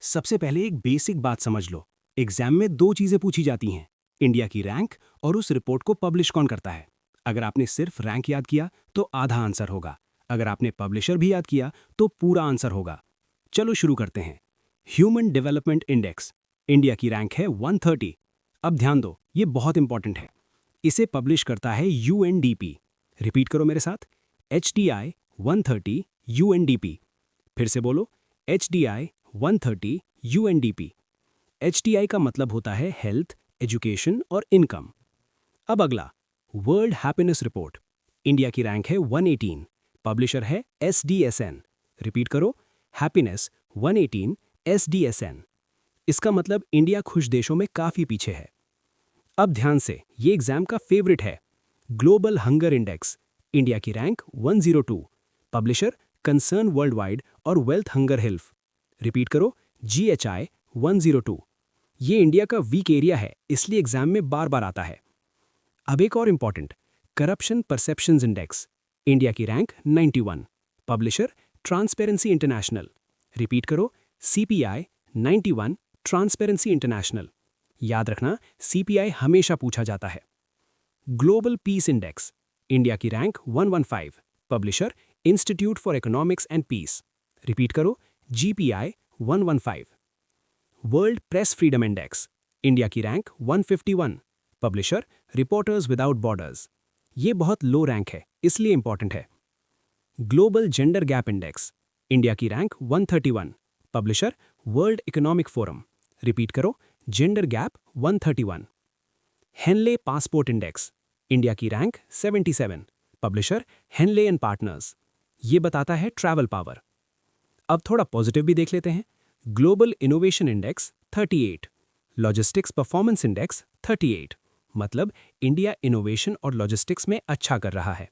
सबसे पहले एक बेसिक बात समझ लो। एग्जाम में दो चीजें पूछी जाती हैं, इंडिया की रैंक और उस रिपोर्ट को पब्लिश कौन करता है। अगर आपने सिर्फ रैंक याद किया तो आधा आंसर होगा, अगर आपने पब्लिशर भी याद किया तो पूरा आंसर होगा। चलो शुरू करते हैं। ह्यूमन डेवलपमेंट इंडेक्स, इंडिया की रैंक है 130। अब ध्यान दो, ये बहुत इंपॉर्टेंट है। इसे पब्लिश करता है यूएनडीपी। रिपीट करो मेरे साथ, HDI 130 यूएनडीपी। फिर से बोलो, HDI 130 UNDP। HDI का मतलब होता है हेल्थ, एजुकेशन और इनकम। अब अगला, वर्ल्ड हैप्पीनेस रिपोर्ट, इंडिया की रैंक है 118, पब्लिशर है SDSN। रिपीट करो, हैप्पीनेस 118 SDSN। इसका मतलब इंडिया खुश देशों में काफी पीछे है। अब ध्यान से, ये एग्जाम का फेवरेट है, ग्लोबल हंगर इंडेक्स, इंडिया की rank 102, publisher concern world wide और वेल्थ हंगर हेल्थ। रिपीट करो, GHI 102। ये इंडिया का वीक एरिया है, इसलिए एग्जाम में बार बार आता है। अब एक और important, corruption perceptions index, India की rank 91, publisher Transparency International. Repeat करो, CPI 91 ट्रांसपेरेंसी इंटरनेशनल। याद रखना, CPI हमेशा पूछा जाता है। ग्लोबल पीस इंडेक्स, इंडिया की rank 115, publisher Institute for Economics and Peace. Repeat करो, GPI 115। World Press Freedom Index, India की rank 151, publisher Reporters Without Borders. ये बहुत लो रैंक है, इसलिए इंपॉर्टेंट है। Global Gender Gap Index, India की rank 131, publisher World Economic Forum. Repeat करो, gender gap 131। Henley passport index, India की rank 77, publisher Henley and Partners. ये बताता है ट्रैवल पावर। अब थोड़ा पॉजिटिव भी देख लेते हैं। Global innovation index 38, logistics performance index 38, मतलब इंडिया इनोवेशन और लॉजिस्टिक्स में अच्छा कर रहा है।